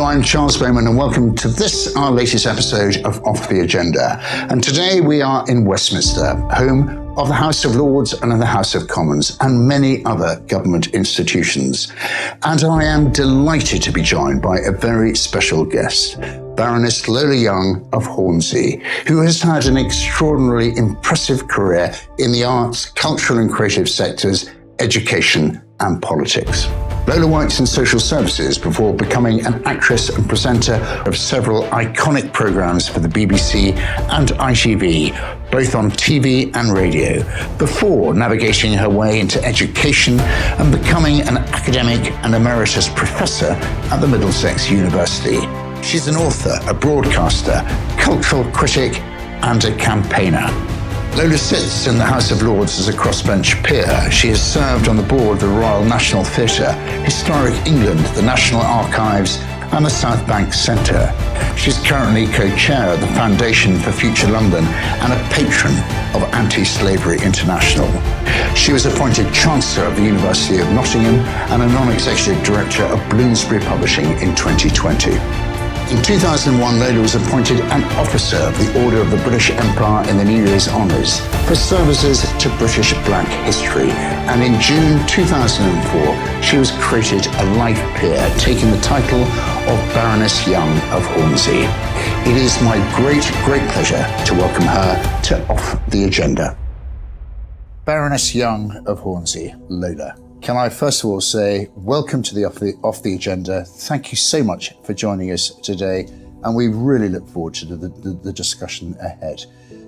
I'm Charles Bowman and welcome to this, our latest episode of Off the Agenda. And today we are in Westminster, home of the House of Lords and of the House of Commons and many other government institutions. And I am delighted to be joined by a very special guest, Baroness Lola Young of Hornsey, who has had an extraordinarily impressive career in the arts, cultural and creative sectors, education and politics. Lola worked in social services before becoming an actress and presenter of several iconic programmes for the BBC and ITV, both on TV and radio, before navigating her way into education and becoming an academic and Emeritus Professor at the Middlesex University. She's an author, a broadcaster, cultural critic and a campaigner. Lola sits in the House of Lords as a crossbench peer. She has served on the board of the Royal National Theatre, Historic England, the National Archives and the South Bank Centre. She's currently co-chair of the Foundation for Future London and a patron of Anti-Slavery International. She was appointed Chancellor of the University of Nottingham and a non-executive director of Bloomsbury Publishing in 2020. In 2001, Lola was appointed an Officer of the Order of the British Empire in the New Year's Honours for services to British Black history. And in June 2004, she was created a life peer, taking the title of Baroness Young of Hornsey. It is my great pleasure to welcome her to Off the Agenda. Baroness Young of Hornsey, Lola. Can I first of all say welcome to the Off the Agenda. Thank you so much for joining us today, and we really look forward to the discussion ahead.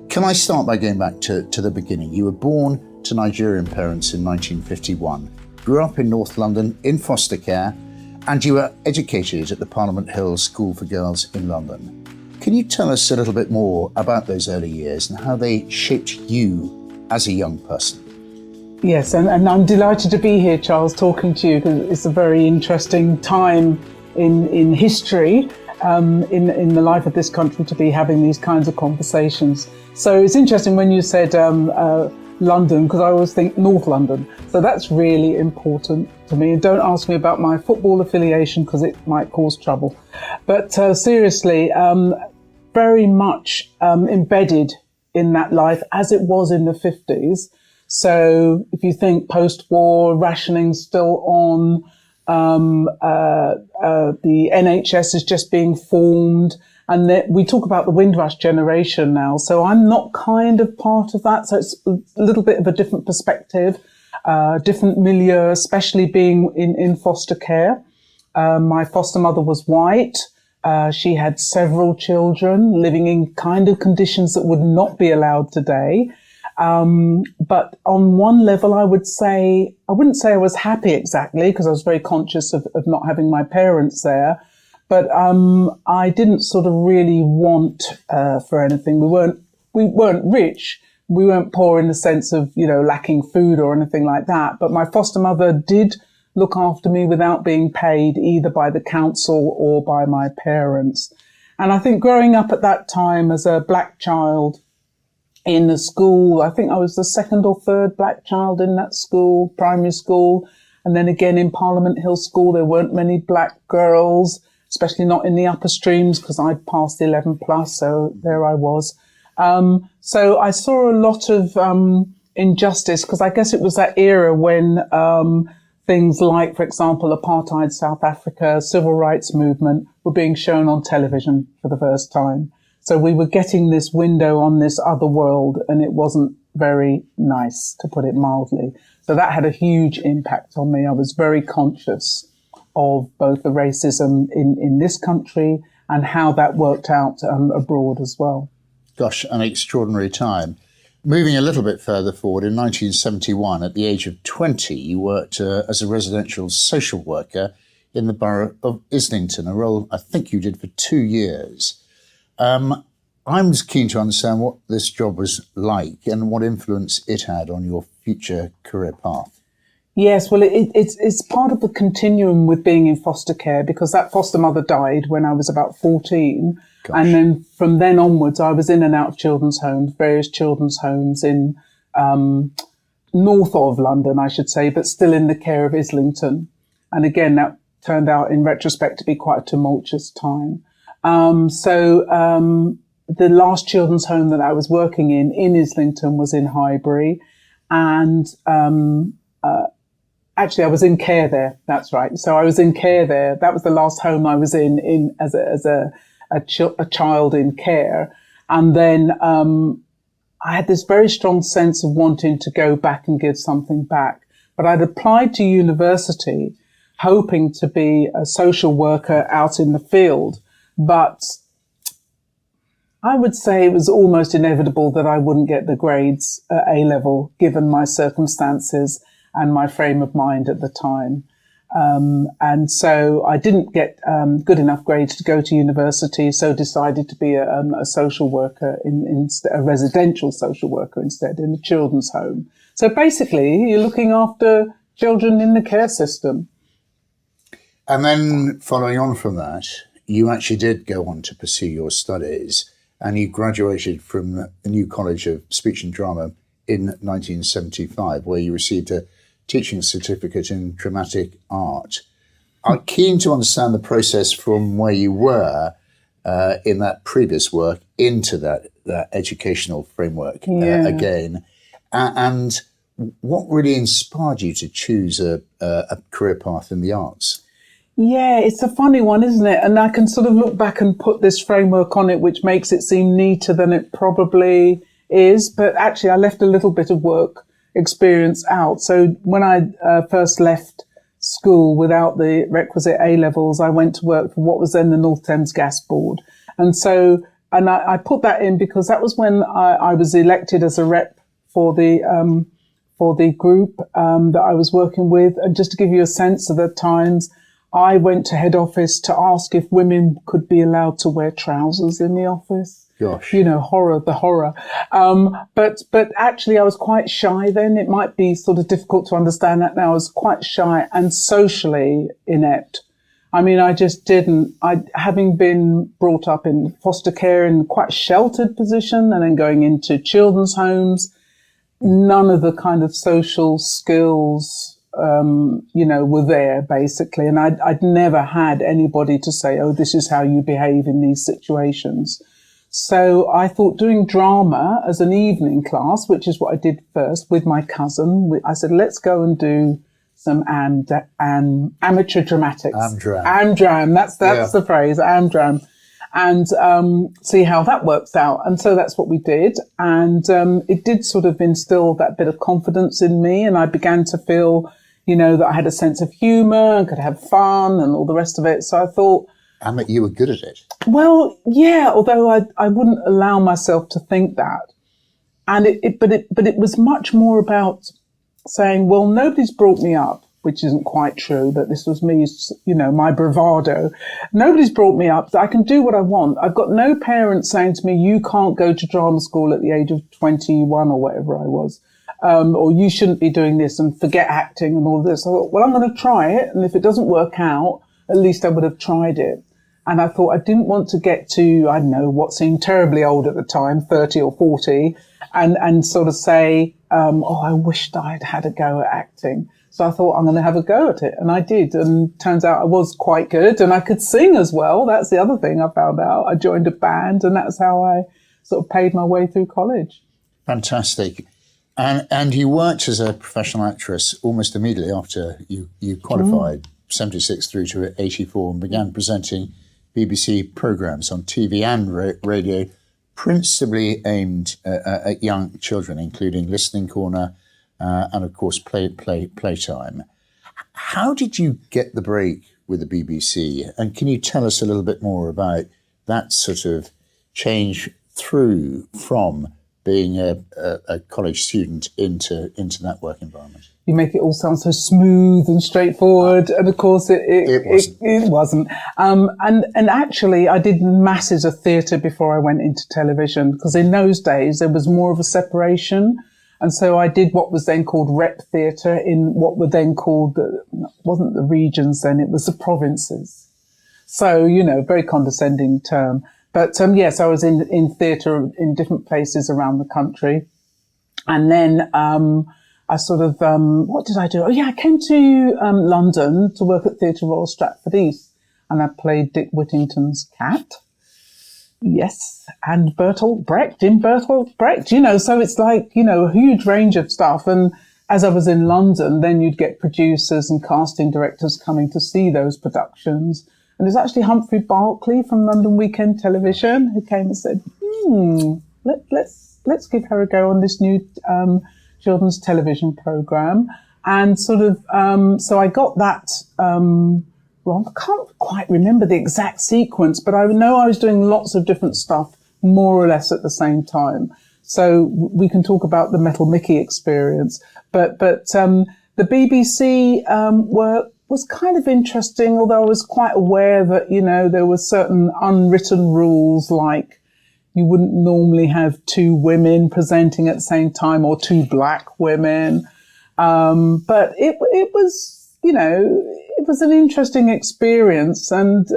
Can I start by going back to the beginning? You were born to Nigerian parents in 1951, grew up in North London in foster care, and you were educated at the Parliament Hill School for Girls in London. Can you tell us a little bit more about those early years and how they shaped you as a young person? Yes, and I'm delighted to be here, Charles, talking to you, because it's a very interesting time in history, in the life of this country, to be having these kinds of conversations. So it's interesting when you said London, because I always think North London. So that's really important to me. And don't ask me about my football affiliation, because it might cause trouble. But seriously, very much embedded in that life as it was in the 50s. So if you think post-war, rationing still on, the NHS is just being formed, and we talk about the Windrush generation now. So I'm not kind of part of that. So it's a little bit of a different perspective, different milieu, especially being in foster care. My foster mother was white. She had several children living in kind of conditions that would not be allowed today. But on one level, I wouldn't say I was happy exactly, because I was very conscious of not having my parents there. But, I didn't sort of really want, for anything. We weren't rich. We weren't poor in the sense of, lacking food or anything like that. But my foster mother did look after me without being paid either by the council or by my parents. And I think growing up at that time as a black child, in the school, I think I was the second or third black child in that school, primary school. And then again in Parliament Hill School, there weren't many black girls, especially not in the upper streams, because I'd passed 11 plus. So there I was. So I saw a lot of injustice, because I guess it was that era when things like, for example, apartheid South Africa, civil rights movement were being shown on television for the first time. So we were getting this window on this other world, and it wasn't very nice, to put it mildly. So that had a huge impact on me. I was very conscious of both the racism in this country and how that worked out abroad as well. Gosh, an extraordinary time. Moving a little bit further forward, in 1971, at the age of 20, you worked as a residential social worker in the borough of Islington, a role I think you did for 2 years. I'm keen to understand what this job was like and what influence it had on your future career path. Yes, well, it's part of the continuum with being in foster care, because that foster mother died when I was about 14. Gosh. And then from then onwards, I was in and out of children's homes, various children's homes in north of London, I should say, but still in the care of Islington. And again, that turned out in retrospect to be quite a tumultuous time. The last children's home that I was working in Islington was in Highbury, and actually I was in care there. That's right. So I was in care there. That was the last home I was in as a child in care, and then I had this very strong sense of wanting to go back and give something back. But I'd applied to university hoping to be a social worker out in the field, but I would say it was almost inevitable that I wouldn't get the grades at A-level, given my circumstances and my frame of mind at the time. And so I didn't get good enough grades to go to university, so decided to be a social worker, a residential social worker instead, in a children's home. So basically, you're looking after children in the care system. And then following on from that, you actually did go on to pursue your studies, and you graduated from the New College of Speech and Drama in 1975, where you received a teaching certificate in dramatic art. I'm keen to understand the process from where you were in that previous work into that educational framework again, and what really inspired you to choose a career path in the arts? Yeah, it's a funny one, isn't it? And I can sort of look back and put this framework on it, which makes it seem neater than it probably is. But actually, I left a little bit of work experience out. So when I first left school without the requisite A-levels, I went to work for what was then the North Thames Gas Board. And so, I put that in because that was when I was elected as a rep for the group that I was working with. And just to give you a sense of the times, I went to head office to ask if women could be allowed to wear trousers in the office. Gosh. You know, the horror. But actually I was quite shy then. It might be sort of difficult to understand that now. I was quite shy and socially inept. I mean, I just didn't, having been brought up in foster care in quite a sheltered position and then going into children's homes, none of the kind of social skills were there basically. And I'd never had anybody to say, oh, this is how you behave in these situations. So I thought doing drama as an evening class, which is what I did first with my cousin. I said, let's go and do some amateur dramatics. Amdram. That's the phrase, Amdram. And see how that works out. And so that's what we did. And it did sort of instill that bit of confidence in me. And I began to feel, that I had a sense of humour and could have fun and all the rest of it. So I thought... And that you were good at it. Well, yeah, although I wouldn't allow myself to think that. And but it was much more about saying, well, nobody's brought me up, which isn't quite true, but this was me, my bravado. Nobody's brought me up. I can do what I want. I've got no parents saying to me, you can't go to drama school at the age of 21 or whatever I was. Or you shouldn't be doing this and forget acting and all this. I thought, well, I'm going to try it. And if it doesn't work out, at least I would have tried it. And I thought I didn't want to get to, I don't know, what seemed terribly old at the time, 30 or 40, and sort of say, I wished I'd had a go at acting. So I thought I'm going to have a go at it. And I did. And turns out I was quite good and I could sing as well. That's the other thing I found out. I joined a band and that's how I sort of paid my way through college. Fantastic. And you worked as a professional actress almost immediately after you qualified, 76 through to 84, and began presenting BBC programmes on TV and radio, principally aimed at young children, including Listening Corner and, of course, Playtime. How did you get the break with the BBC? And can you tell us a little bit more about that sort of change through from being a college student into that work environment? You make it all sound so smooth and straightforward, and of course it wasn't. And actually, I did masses of theatre before I went into television, because in those days there was more of a separation, and so I did what was then called rep theatre in what were then called wasn't the regions then, it was the provinces. So very condescending term. But yes, I was in theatre in different places around the country. And then I sort of, what did I do? Oh yeah, I came to London to work at Theatre Royal Stratford East, and I played Dick Whittington's cat. Yes, and Bertolt Brecht in Bertolt Brecht, so it's like, a huge range of stuff. And as I was in London, then you'd get producers and casting directors coming to see those productions. And there's actually Humphrey Barclay from London Weekend Television who came and said, let's give her a go on this new children's television program. And sort of, so I got that, I can't quite remember the exact sequence, but I know I was doing lots of different stuff more or less at the same time. So we can talk about the Metal Mickey experience, but the BBC work was kind of interesting, although I was quite aware that, there were certain unwritten rules, like you wouldn't normally have two women presenting at the same time or two black women. But it was, it was an interesting experience, and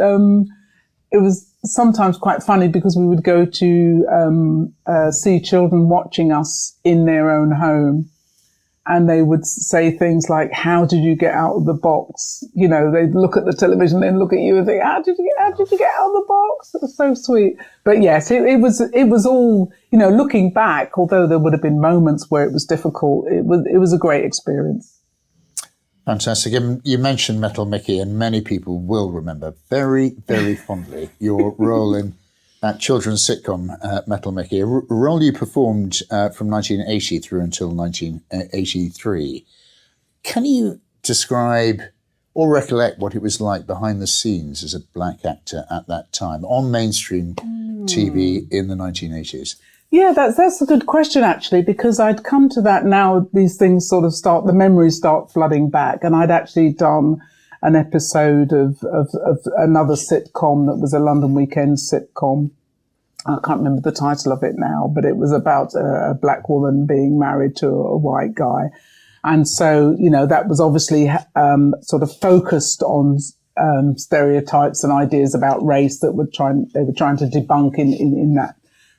it was sometimes quite funny because we would go to see children watching us in their own home, and they would say things like, "How did you get out of the box?" They'd look at the television, then look at you and think, "How did you get out of the box?" It was so sweet. But yes, it was all, looking back, although there would have been moments where it was difficult, it was a great experience. Fantastic. And you mentioned Metal Mickey, and many people will remember very, very fondly your role in that children's sitcom, Metal Mickey, a role you performed from 1980 through until 1983. Can you describe or recollect what it was like behind the scenes as a black actor at that time on mainstream TV in the 1980s? Yeah, that's a good question, actually, because I'd come to that now. These things sort of the memories start flooding back. And I'd actually done an episode of another sitcom that was a London Weekend sitcom. I can't remember the title of it now, but it was about a black woman being married to a white guy. And so, that was obviously sort of focused on stereotypes and ideas about race that they were trying to debunk in that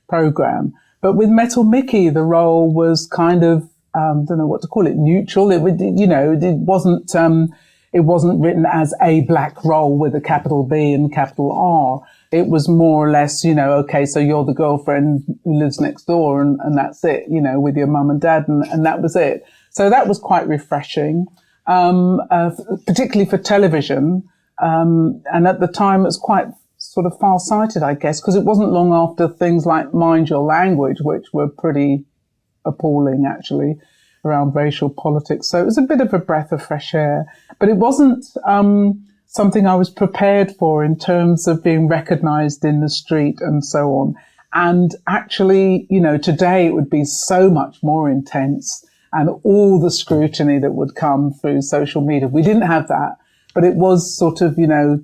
program. But with Metal Mickey, the role was kind of, don't know what to call it, neutral. It wasn't written as a black role with a capital B and capital R. It was more or less, okay, so you're the girlfriend who lives next door and that's it, with your mum and dad, and that was it. So that was quite refreshing, particularly for television. And at the time it was quite sort of far-sighted, I guess, because it wasn't long after things like Mind Your Language, which were pretty appalling, actually, around racial politics. So it was a bit of a breath of fresh air. But it wasn't something I was prepared for in terms of being recognised in the street and so on. And actually, today it would be so much more intense, and all the scrutiny that would come through social media. We didn't have that. But it was sort of,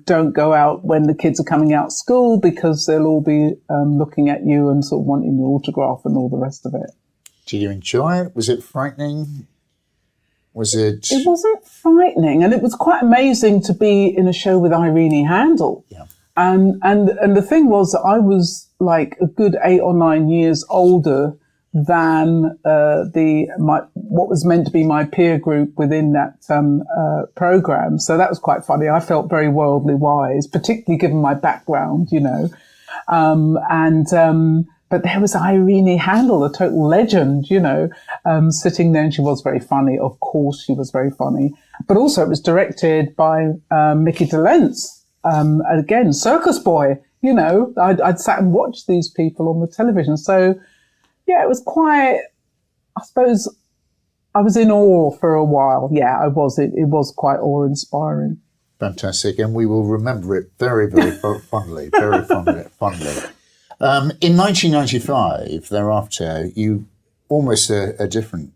don't go out when the kids are coming out of school because they'll all be looking at you and sort of wanting your autograph and all the rest of it. Did you enjoy it? Was it frightening? It wasn't frightening, and it was quite amazing to be in a show with Irene Handel. Yeah. And the thing was that I was like a good 8 or 9 years older than what was meant to be my peer group within that program. So that was quite funny. I felt very worldly wise, particularly given my background, but there was Irene Handel, a total legend, sitting there, and she was very funny. Of course, she was very funny. But also it was directed by Mickey DeLentz, again, circus boy. I'd sat and watched these people on the television. So yeah, it was quite, I suppose I was in awe for a while. Yeah, I was. It was quite awe-inspiring. Fantastic. And we will remember it very, very fondly, very fondly. In 1995, thereafter, you almost a different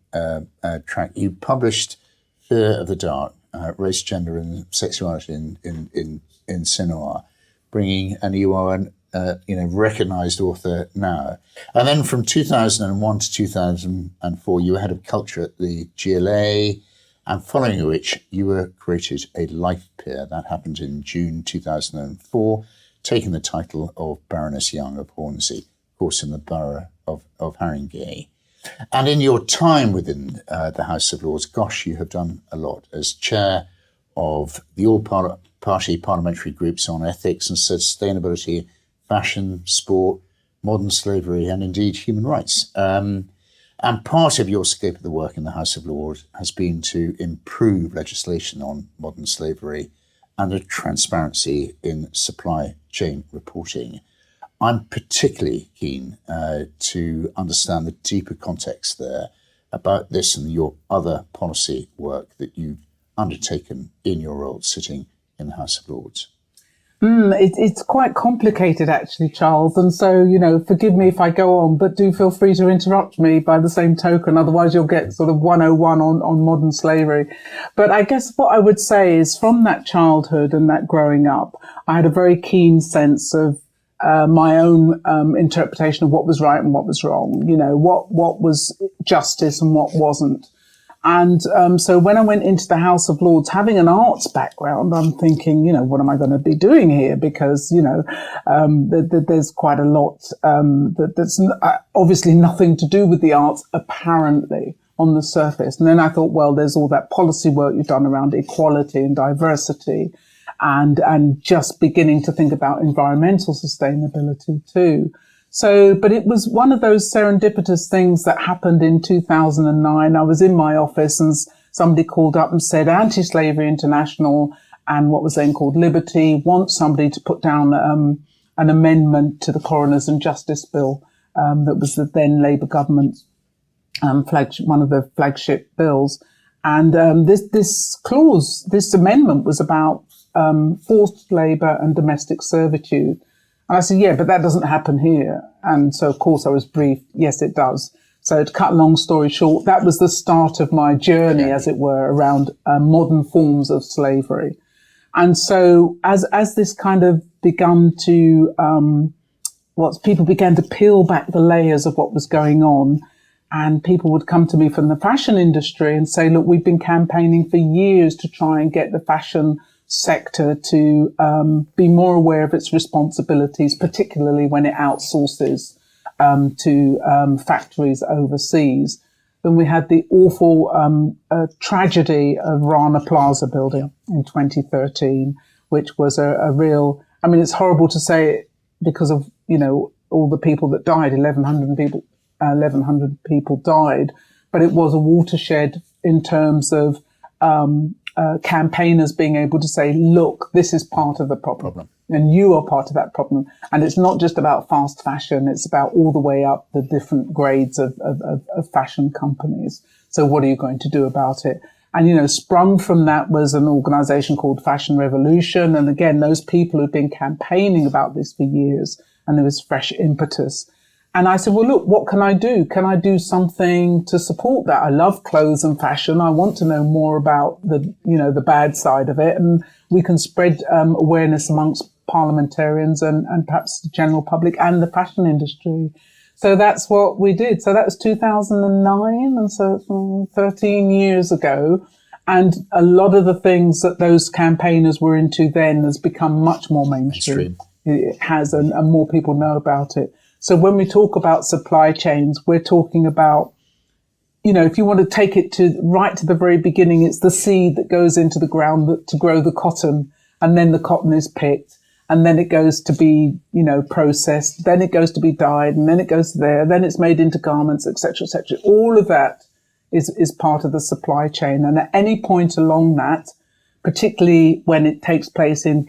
track. You published Fear of the Dark, Race, Gender and Sexuality in Cinema, and you are an recognised author now. And then from 2001 to 2004, you were head of culture at the GLA, and following which you were created a life peer. That happened in June 2004, taking the title of Baroness Young of Hornsey, of course in the borough of Haringey. And in your time within the House of Lords, gosh, you have done a lot. As chair of the all-party parliamentary groups on ethics and sustainability, fashion, sport, modern slavery, and indeed human rights. And part of your scope of the work in the House of Lords has been to improve legislation on modern slavery and the transparency in supply chain reporting. I'm particularly keen to understand the deeper context there about this and your other policy work that you've undertaken in your role sitting in the House of Lords. It's quite complicated, actually, Charles. And so, forgive me if I go on, but do feel free to interrupt me by the same token. Otherwise, you'll get sort of 101 on modern slavery. But I guess what I would say is from that childhood and that growing up, I had a very keen sense of my own interpretation of what was right and what was wrong, what was justice and what wasn't. And so when I went into the House of Lords, having an arts background, I'm thinking, what am I going to be doing here? Because, there's quite a lot that's obviously nothing to do with the arts, apparently, on the surface. And then I thought, well, there's all that policy work you've done around equality and diversity and just beginning to think about environmental sustainability too. So, but it was one of those serendipitous things that happened in 2009. I was in my office and somebody called up and said Anti-Slavery International and what was then called Liberty want somebody to put down an amendment to the Coroners and Justice Bill that was the then Labour government one of the flagship bills. And this clause, this amendment was about forced labour and domestic servitude. And I said, yeah, but that doesn't happen here. And so, of course, I was briefed. Yes, it does. So to cut a long story short, that was the start of my journey, as it were, around modern forms of slavery. And so as this kind of begun to, people began to peel back the layers of what was going on, and people would come to me from the fashion industry and say, look, we've been campaigning for years to try and get the fashion sector to be more aware of its responsibilities, particularly when it outsources to factories overseas. Then we had the awful tragedy of Rana Plaza building in 2013, which was a real, it's horrible to say it because of, all the people that died, 1,100 people died, but it was a watershed in terms of campaigners being able to say, look, this is part of the problem. And you are part of that problem. And it's not just about fast fashion. It's about all the way up the different grades of fashion companies. So what are you going to do about it? And, sprung from that was an organization called Fashion Revolution. And again, those people who've been campaigning about this for years, and there was fresh impetus. And I said, well, look, what can I do? Can I do something to support that? I love clothes and fashion. I want to know more about the bad side of it. And we can spread awareness amongst parliamentarians and perhaps the general public and the fashion industry. So that's what we did. So that was 2009. And so it's 13 years ago. And a lot of the things that those campaigners were into then has become much more mainstream. It has, and more people know about it. So when we talk about supply chains, we're talking about, if you want to take it right to the very beginning, it's the seed that goes into the ground to grow the cotton, and then the cotton is picked, and then it goes to be, processed, then it goes to be dyed, and then it goes there, then it's made into garments, etc., etc. All of that is part of the supply chain. And at any point along that, particularly when it takes place in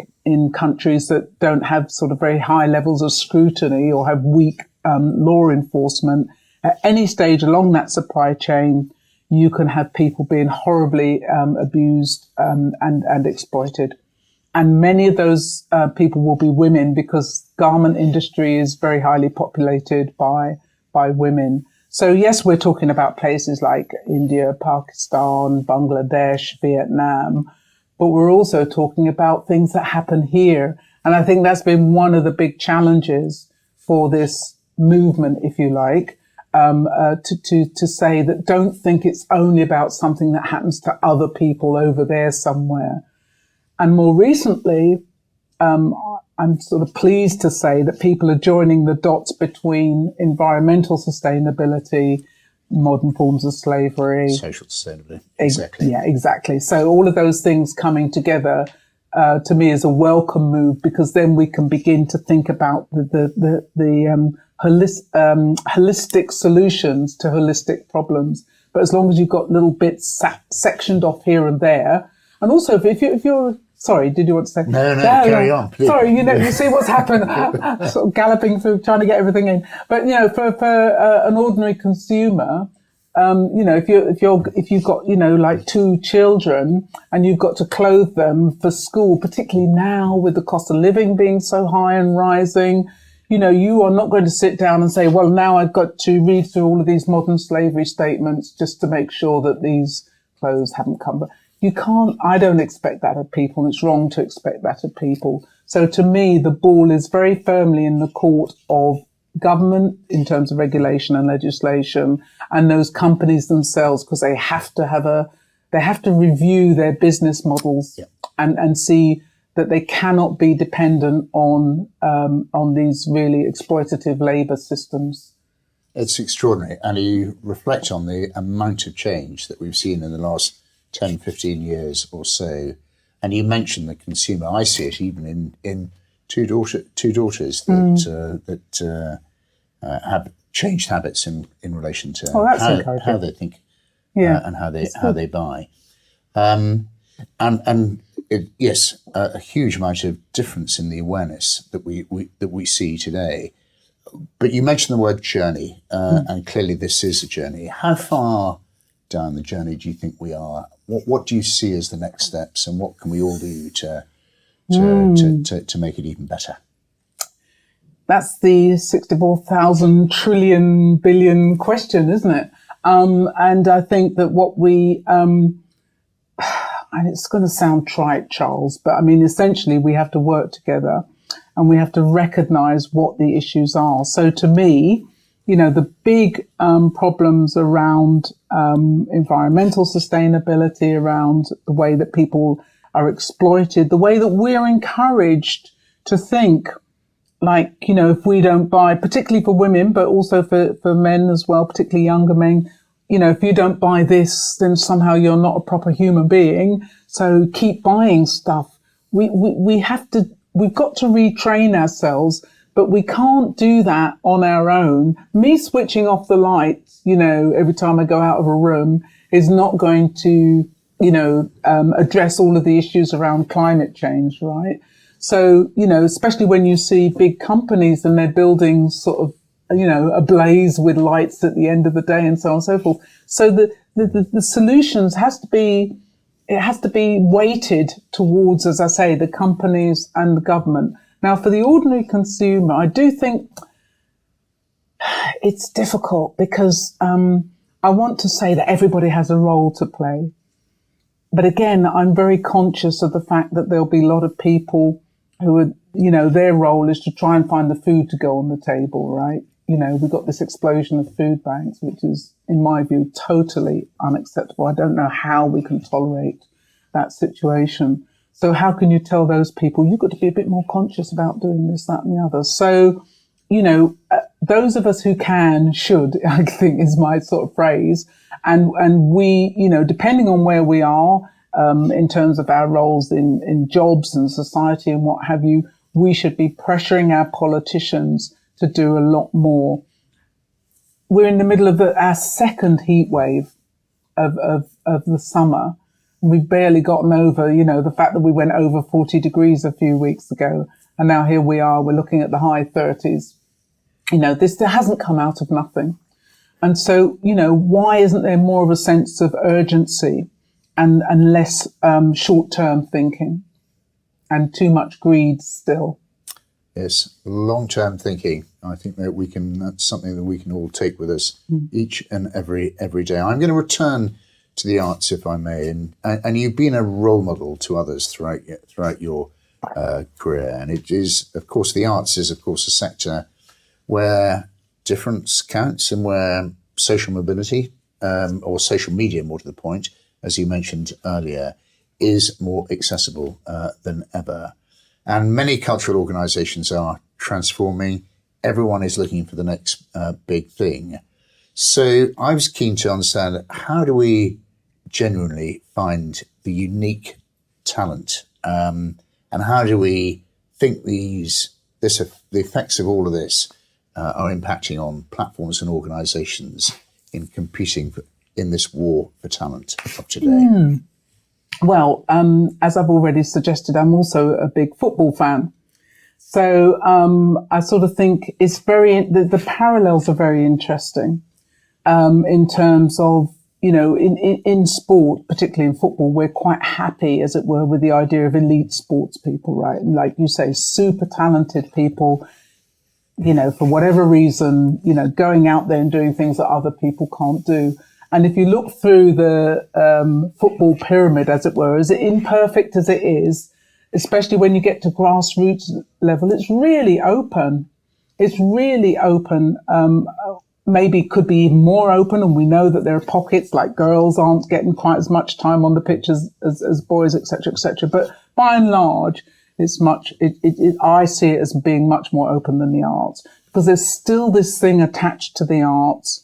countries that don't have sort of very high levels of scrutiny or have weak law enforcement, at any stage along that supply chain, you can have people being horribly abused and exploited. And many of those people will be women, because garment industry is very highly populated by women. So yes, we're talking about places like India, Pakistan, Bangladesh, Vietnam, but we're also talking about things that happen here. And I think that's been one of the big challenges for this movement, if you like, to say that don't think it's only about something that happens to other people over there somewhere. And more recently, I'm sort of pleased to say that people are joining the dots between environmental sustainability modern forms of slavery. Social sustainability. Exactly. Yeah, exactly. So all of those things coming together to me is a welcome move, because then we can begin to think about the holistic solutions to holistic problems. But as long as you've got little bits sectioned off here and there, and also if you're sorry, did you want to say? No, carry on, please. Sorry, you see what's happened, sort of galloping through, trying to get everything in. But, for an ordinary consumer, if you've got, like 2 children and you've got to clothe them for school, particularly now with the cost of living being so high and rising, you are not going to sit down and say, well, now I've got to read through all of these modern slavery statements just to make sure that these clothes haven't come back. You can't, I don't expect that of people, and it's wrong to expect that of people. So to me, the ball is very firmly in the court of government in terms of regulation and legislation, and those companies themselves, because they have to review their business models and see that they cannot be dependent on these really exploitative labour systems. It's extraordinary. And you reflect on the amount of change that we've seen in the last 10, 15 years or so. And you mentioned the consumer. I see it even in two daughters that have changed habits in relation to how they think and how they buy. Yes, a huge amount of difference in the awareness that we see today. But you mentioned the word journey, and clearly this is a journey. How far down the journey do you think we are? What do you see as the next steps, and what can we all do to make it even better? That's the 64,000 trillion billion question, isn't it? And I think that what we, and it's going to sound trite, Charles, but I mean, essentially we have to work together and we have to recognize what the issues are. So to me, the big problems around environmental sustainability, around the way that people are exploited, the way that we're encouraged to think like, if we don't buy, particularly for women, but also for men as well, particularly younger men, if you don't buy this, then somehow you're not a proper human being. So keep buying stuff. We've got to retrain ourselves, but we can't do that on our own. Me switching off the lights, every time I go out of a room is not going to, address all of the issues around climate change, right? So, especially when you see big companies and they're building sort of, ablaze with lights at the end of the day and so on and so forth. So the solutions has to be weighted towards, as I say, the companies and the government. Now, for the ordinary consumer, I do think it's difficult because I want to say that everybody has a role to play. But again, I'm very conscious of the fact that there'll be a lot of people who are, their role is to try and find the food to go on the table, right? We've got this explosion of food banks, which is, in my view, totally unacceptable. I don't know how we can tolerate that situation. So how can you tell those people, you've got to be a bit more conscious about doing this, that, and the other? So, those of us who can, should, I think is my sort of phrase. And we, depending on where we are, in terms of our roles in jobs and society and what have you, we should be pressuring our politicians to do a lot more. We're in the middle of our second heat wave of the summer. We've barely gotten over, the fact that we went over 40 degrees a few weeks ago. And now here we are, we're looking at the high 30s. This hasn't come out of nothing. And so, why isn't there more of a sense of urgency and less short-term thinking and too much greed still? Yes, long-term thinking. I think that that's something that we can all take with us each and every day. I'm going to return to the arts, if I may, and you've been a role model to others throughout your career. And it is, of course, the arts is, of course, a sector where difference counts and where social mobility, or social media, more to the point, as you mentioned earlier, is more accessible than ever. And many cultural organisations are transforming. Everyone is looking for the next big thing. So I was keen to understand, how do we genuinely find the unique talent, and how do we think the effects of all of this are impacting on platforms and organisations in competing in this war for talent of today? Well, as I've already suggested, I'm also a big football fan. So I sort of think it's the parallels are very interesting in terms of, in sport, particularly in football, we're quite happy, as it were, with the idea of elite sports people, right? And like you say, super talented people, for whatever reason, going out there and doing things that other people can't do. And if you look through the football pyramid, as it were, as imperfect as it is, especially when you get to grassroots level, it's really open. It's really open. Maybe could be even more open. And we know that there are pockets like girls aren't getting quite as much time on the pitch as boys, et cetera, et cetera. But by and large, I see it as being much more open than the arts, because there's still this thing attached to the arts.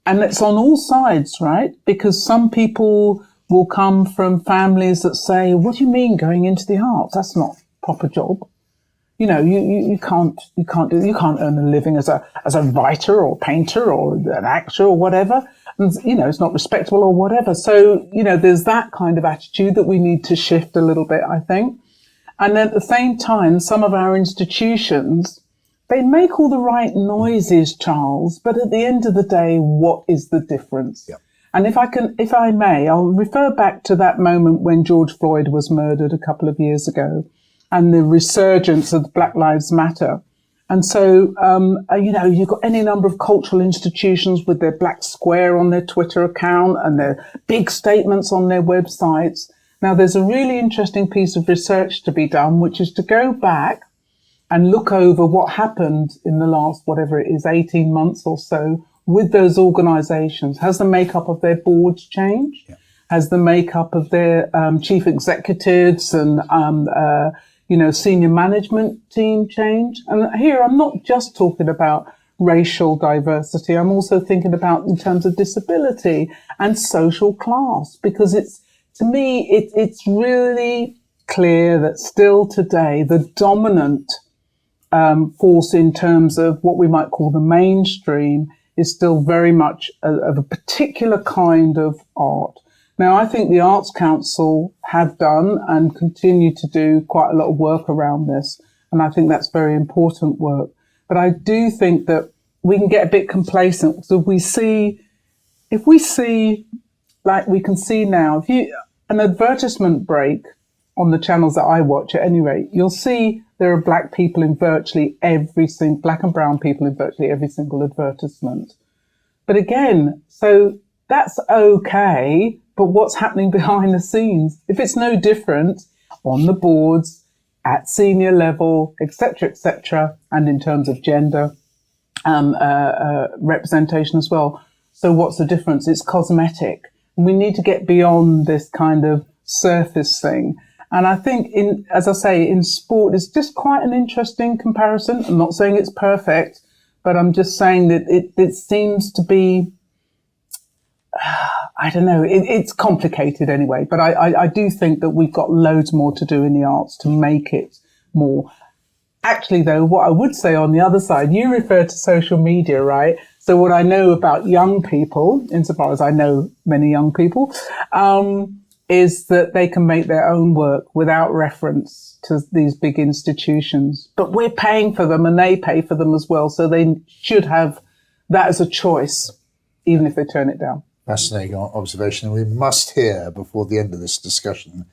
And it's on all sides, right? Because some people will come from families that say, what do you mean going into the arts? That's not a proper job. You can't earn a living as a writer or painter or an actor or whatever. And, it's not respectable or whatever. So, there's that kind of attitude that we need to shift a little bit, I think. And at the same time, some of our institutions, they make all the right noises, Charles, but at the end of the day, what is the difference? Yep. And if I may, I'll refer back to that moment when George Floyd was murdered a couple of years ago, and the resurgence of Black Lives Matter. And so, you've got any number of cultural institutions with their black square on their Twitter account and their big statements on their websites. Now, there's a really interesting piece of research to be done, which is to go back and look over what happened in the last, whatever it is, 18 months or so with those organizations. Has the makeup of their boards changed? Yeah. Has the makeup of their chief executives and, senior management team changed? And here, I'm not just talking about racial diversity. I'm also thinking about in terms of disability and social class, because to me, it's really clear that still today, the dominant force in terms of what we might call the mainstream is still very much of a particular kind of art. Now, I think the Arts Council have done and continue to do quite a lot of work around this, and I think that's very important work. But I do think that we can get a bit complacent. So if we see, like we can see now, an advertisement break on the channels that I watch, at any rate, you'll see there are black people in virtually black and brown people in virtually every single advertisement. But again, so that's okay, but what's happening behind the scenes? If it's no different on the boards, at senior level, et cetera, and in terms of gender representation as well. So what's the difference? It's cosmetic. We need to get beyond this kind of surface thing. And I think as I say, in sport, it's just quite an interesting comparison. I'm not saying it's perfect, but I'm just saying that it seems to be, I don't know, it's complicated anyway. But I do think that we've got loads more to do in the arts to make it more. Actually, though, what I would say on the other side, you refer to social media, right? So what I know about young people, insofar as I know many young people, is that they can make their own work without reference to these big institutions. But we're paying for them and they pay for them as well. So they should have that as a choice, even if they turn it down. Fascinating observation. We must hear before the end of this discussion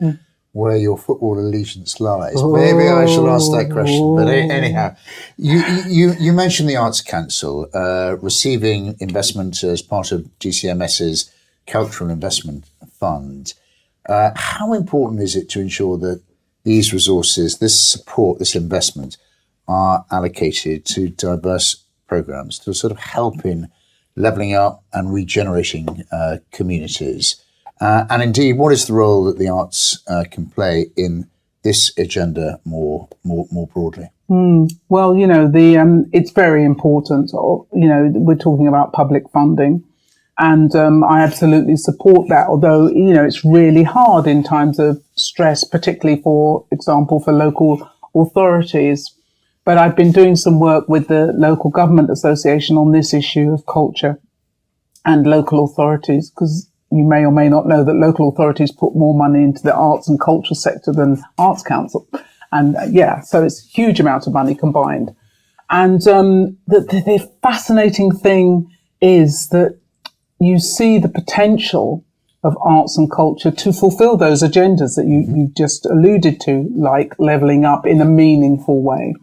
where your football allegiance lies. Oh. Maybe I shall ask that question. But anyhow, you mentioned the Arts Council receiving investment as part of GCMS's Cultural Investment Fund. How important is it to ensure that these resources, this support, this investment are allocated to diverse programs to sort of help in levelling up and regenerating communities? And indeed, what is the role that the arts can play in this agenda more broadly? Well, it's very important. We're talking about public funding, and I absolutely support that. Although, it's really hard in times of stress, particularly, for example, for local authorities. But I've been doing some work with the Local Government Association on this issue of culture and local authorities, because you may or may not know that local authorities put more money into the arts and culture sector than Arts Council. And so it's a huge amount of money combined. And the fascinating thing is that you see the potential of arts and culture to fulfill those agendas that you just alluded to, like levelling up in a meaningful way.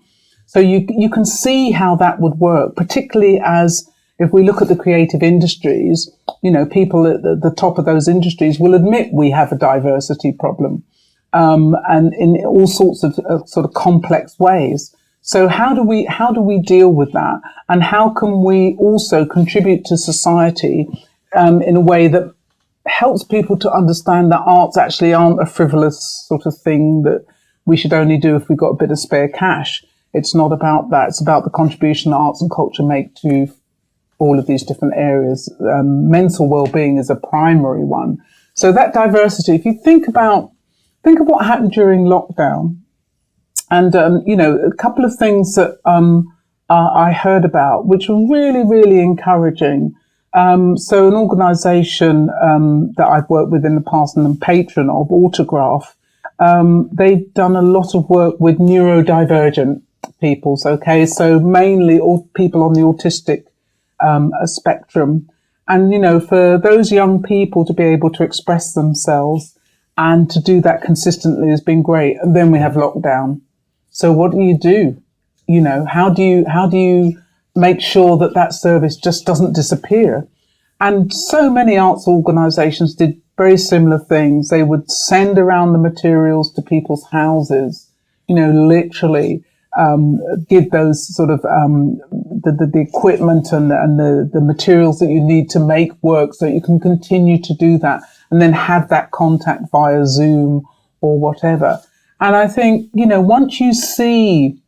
So you can see how that would work, particularly as if we look at the creative industries, people at the top of those industries will admit we have a diversity problem. And in all sorts of sort of complex ways. So how do we deal with that? And how can we also contribute to society in a way that helps people to understand that arts actually aren't a frivolous sort of thing that we should only do if we've got a bit of spare cash? It's not about that. It's about the contribution arts and culture make to all of these different areas. Mental well-being is a primary one. So that diversity, if you think of what happened during lockdown, and a couple of things that I heard about, which were really, really encouraging. So an organisation that I've worked with in the past and I'm patron of, Autograph, they've done a lot of work with neurodivergent peoples. Okay, so mainly all people on the autistic spectrum, and for those young people to be able to express themselves and to do that consistently has been great. And then we have lockdown. So what do you do? How do you make sure that service just doesn't disappear? And so many arts organisations did very similar things. They would send around the materials to people's houses, literally give those sort of the equipment and the materials that you need to make work so you can continue to do that. And then have that contact via Zoom or whatever. And I think, once you see,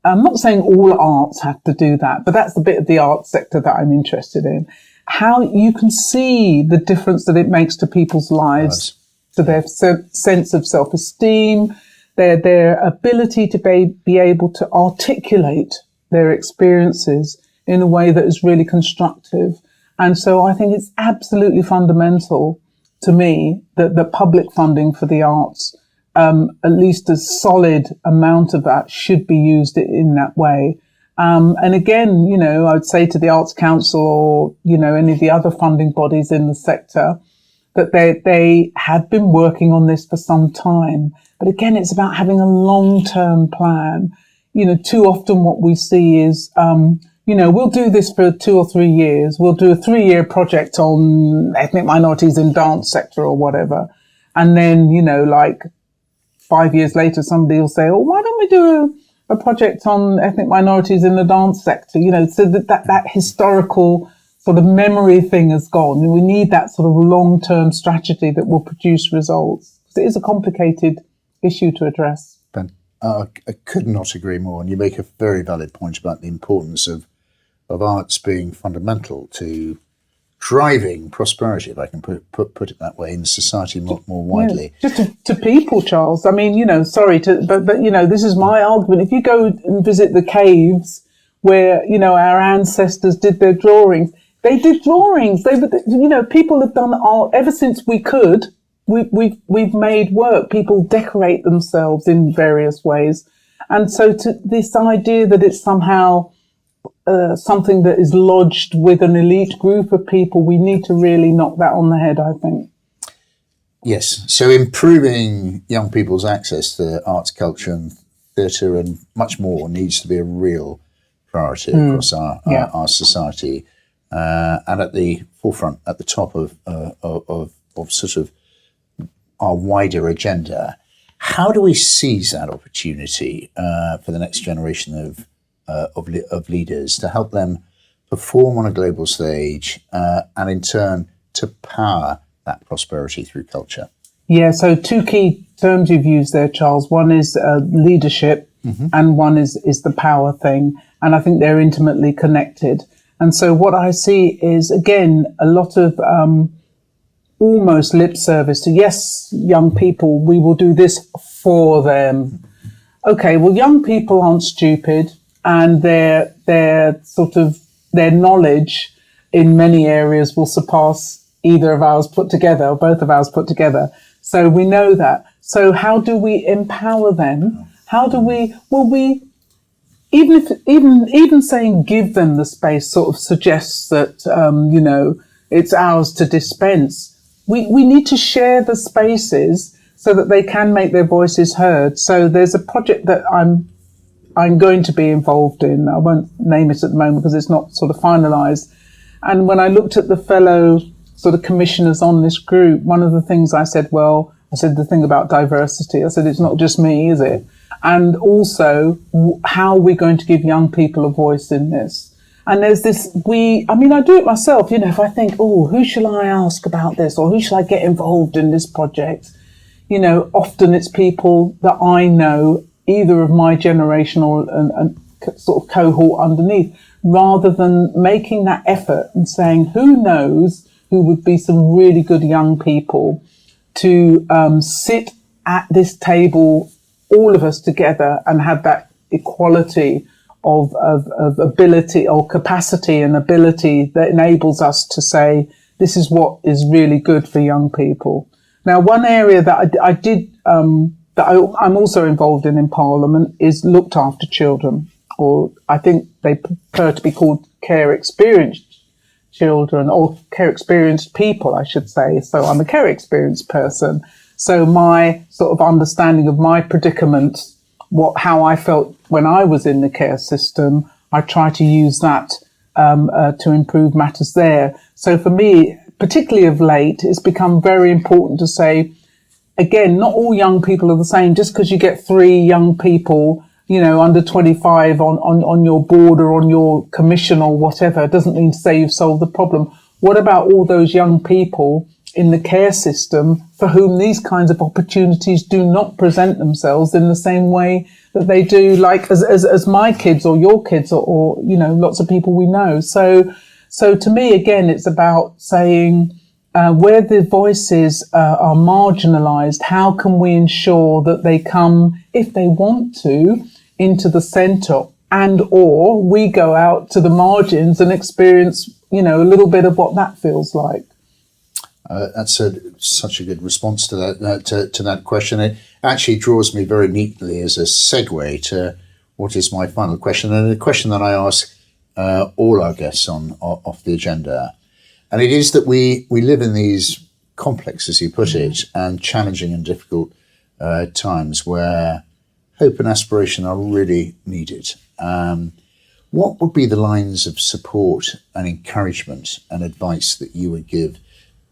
I'm not saying all arts have to do that, but that's the bit of the arts sector that I'm interested in. How you can see the difference that it makes to people's lives, to their sense of self-esteem, their ability to be able to articulate their experiences in a way that is really constructive. And so I think it's absolutely fundamental to me that the public funding for the arts, at least a solid amount of that should be used in that way. And again, I would say to the Arts Council or, any of the other funding bodies in the sector that they have been working on this for some time. But again, it's about having a long-term plan. Too often what we see is, we'll do this for 2 or 3 years. We'll do a 3-year project on ethnic minorities in dance sector or whatever. And then, 5 years later, somebody will say, why don't we do a project on ethnic minorities in the dance sector? So that historical sort of memory thing has gone. We need that sort of long-term strategy that will produce results. It is a complicated issue to address. Ben, I could not agree more. And you make a very valid point about the importance of arts being fundamental to driving prosperity, if I can put it that way, in society more widely. Yeah. Just to people, Charles. I mean, but this is my argument. If you go and visit the caves where, our ancestors did their drawings, they did drawings. People have done art ever since we could. We've made work. People decorate themselves in various ways. And so to this idea that it's somehow something that is lodged with an elite group of people, we need to really knock that on the head, I think. Yes. So improving young people's access to arts, culture and theatre and much more needs to be a real priority across our society, and at the forefront, at the top of sort of our wider agenda. How do we seize that opportunity for the next generation of leaders to help them perform on a global stage and in turn to power that prosperity through culture? Yeah, so 2 key terms you've used there, Charles. One is leadership, and one is the power thing. And I think they're intimately connected. And so what I see is, again, a lot of almost lip service to, yes, young people, we will do this for them. Okay, well, young people aren't stupid, and their knowledge in many areas will surpass either of ours put together or both of ours put together. So we know that. So how do we empower them? How do we, even saying give them the space sort of suggests that, it's ours to dispense. We need to share the spaces so that they can make their voices heard. So there's a project that I'm going to be involved in. I won't name it at the moment because it's not sort of finalised. And when I looked at the fellow sort of commissioners on this group, one of the things I said the thing about diversity. I said, it's not just me, is it? And also, how are we going to give young people a voice in this? And there's this, I do it myself, if I think, who shall I ask about this? Or who shall I get involved in this project? Often it's people that I know, either of my generation or and sort of cohort underneath, rather than making that effort and saying, who knows who would be some really good young people to sit at this table, all of us together, and have that equality of ability or capacity and ability that enables us to say, this is what is really good for young people. Now, one area that I'm also involved in Parliament is looked after children, or I think they prefer to be called care experienced children, or care experienced people, I should say. So I'm a care experienced person. So my sort of understanding of my predicament, how I felt when I was in the care system, I try to use that to improve matters there. So for me, particularly of late, it's become very important to say, again, not all young people are the same. Just because you get 3 young people, under 25 on your board or on your commission or whatever, doesn't mean to say you've solved the problem. What about all those young people in the care system for whom these kinds of opportunities do not present themselves in the same way that they do, like as my kids or your kids or lots of people we know. So to me, again, it's about saying, where the voices are marginalised, how can we ensure that they come, if they want to, into the centre, and or we go out to the margins and experience, a little bit of what that feels like. That's such a good response to that question. It actually draws me very neatly as a segue to what is my final question, and the question that I ask all our guests off the agenda. And it is that we live in these complex, as you put it, and challenging and difficult times where hope and aspiration are really needed. What would be the lines of support and encouragement and advice that you would give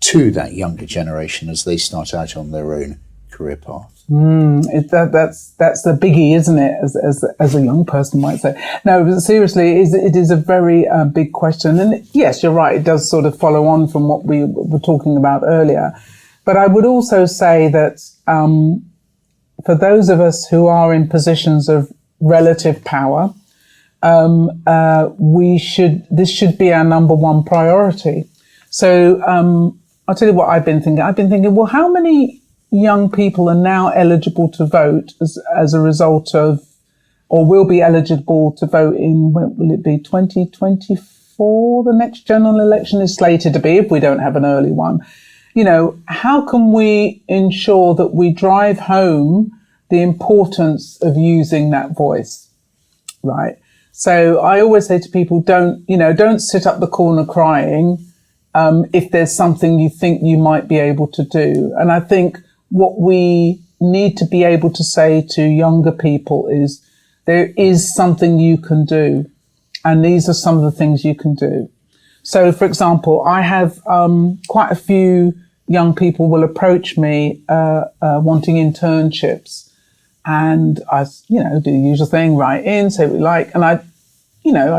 to that younger generation as they start out on their own career path? That's the biggie, isn't it? As a young person might say. No, but seriously, it is a very big question. And yes, you're right. It does sort of follow on from what we were talking about earlier. But I would also say that for those of us who are in positions of relative power, this should be our number one priority. So I'll tell you what I've been thinking. I've been thinking, well, how many young people are now eligible to vote as a result of, or will be eligible to vote in, when will it be, 2024? The next general election is slated to be, if we don't have an early one. How can we ensure that we drive home the importance of using that voice, right? So I always say to people, don't sit up the corner crying if there's something you think you might be able to do. And I think what we need to be able to say to younger people is there is something you can do. And these are some of the things you can do. So, for example, I have quite a few young people will approach me wanting internships. And I, do the usual thing, write in, say what we like. And I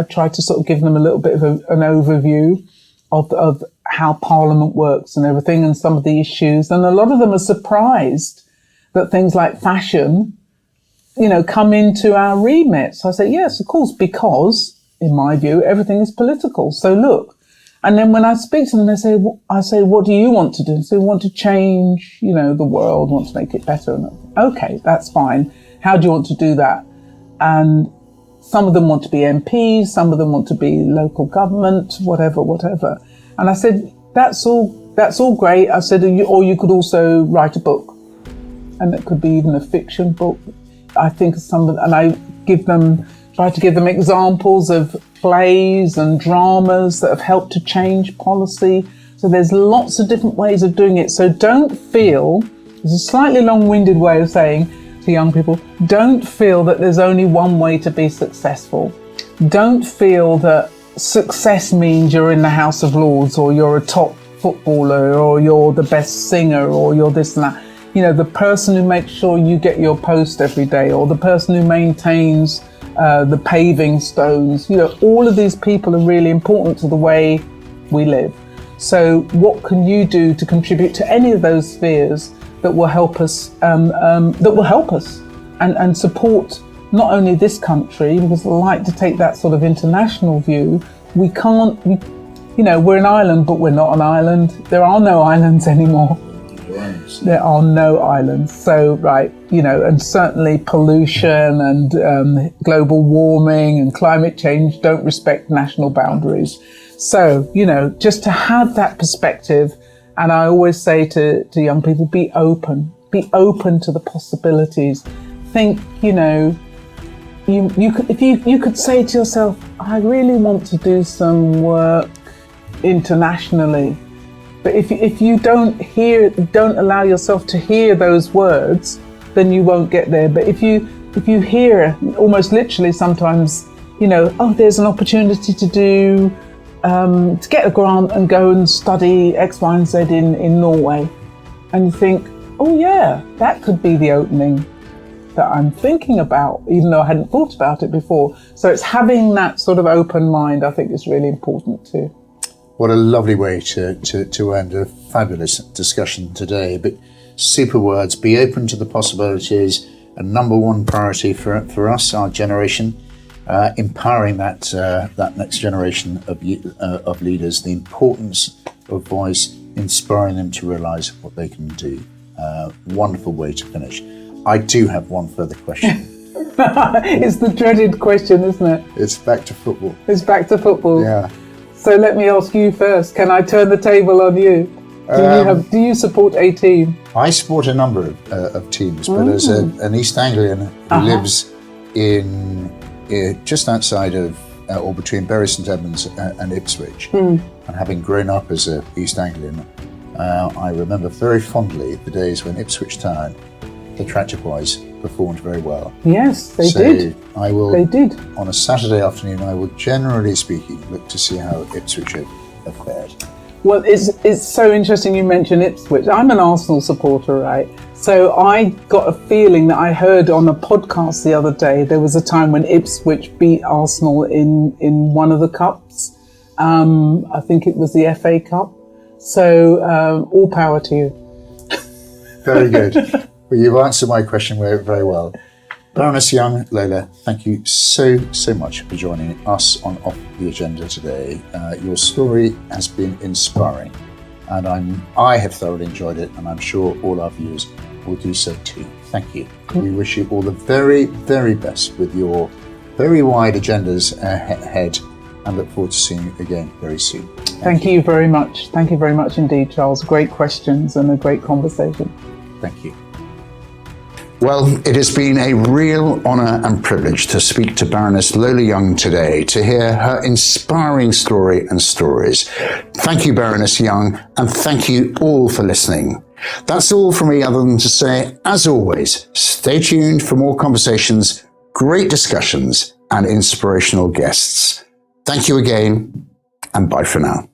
try to sort of give them a little bit of an overview of how Parliament works and everything and some of the issues. And a lot of them are surprised that things like fashion come into our remit? So I say, yes, of course, because in my view, everything is political. So look, and then when I speak to them, I say, what do you want to do? They say, we want to change, the world, want to make it better. And okay, that's fine. How do you want to do that? And some of them want to be MPs, some of them want to be local government, whatever. And I said, that's all great. I said, or you could also write a book, and it could be even a fiction book. I think and I try to give them examples of plays and dramas that have helped to change policy. So there's lots of different ways of doing it. So don't feel, it's a slightly long-winded way of saying to young people, don't feel that there's only one way to be successful. Don't feel that success means you're in the House of Lords, or you're a top footballer, or you're the best singer, or you're this and that. The person who makes sure you get your post every day, or the person who maintains the paving stones, all of these people are really important to the way we live. So what can you do to contribute to any of those spheres that will help us, and support not only this country, because I like to take that sort of international view. We can't, we're an island, but we're not an island. There are no islands anymore. There are no islands. So, right, and certainly pollution and global warming and climate change don't respect national boundaries. So, just to have that perspective. And I always say to young people, be open to the possibilities. Think, you could say to yourself, I really want to do some work internationally. But if you don't allow yourself to hear those words, then you won't get there. But if you hear, almost literally sometimes, there's an opportunity to get a grant and go and study X, Y, and Z in Norway. And you think, oh yeah, that could be the opening that I'm thinking about, even though I hadn't thought about it before. So it's having that sort of open mind, I think, is really important too. What a lovely way to end a fabulous discussion today. But super words, be open to the possibilities, a number one priority for us, our generation, empowering that next generation of leaders, the importance of voice, inspiring them to realise what they can do. Wonderful way to finish. I do have one further question. It's the dreaded question, isn't it? It's back to football. It's back to football. Yeah. So let me ask you first. Can I turn the table on you? Do you support a team? I support a number of teams, but as an East Anglian who lives in just outside of or between Bury St Edmunds and Ipswich, and having grown up as an East Anglian, I remember very fondly the days when Ipswich Town, the Tractor Boys, performed very well. Yes, they did. They did. On a Saturday afternoon, I would, generally speaking, look to see how Ipswich have fared. Well, it's so interesting you mention Ipswich. I'm an Arsenal supporter, right? So I got a feeling that I heard on a podcast the other day, there was a time when Ipswich beat Arsenal in one of the cups. I think it was the FA Cup. So all power to you. Very good. Well, you've answered my question very well. Baroness Young, Lola, thank you so much for joining us on Off the Agenda today. Your story has been inspiring, and I have thoroughly enjoyed it, and I'm sure all our viewers will do so too. Thank you. We wish you all the very, very best with your very wide agendas ahead, and look forward to seeing you again very soon. Thank you very much. Thank you very much indeed, Charles. Great questions and a great conversation. Thank you. Well, it has been a real honour and privilege to speak to Baroness Lola Young today, to hear her inspiring story and stories. Thank you, Baroness Young, and thank you all for listening. That's all from me, other than to say, as always, stay tuned for more conversations, great discussions, and inspirational guests. Thank you again, and bye for now.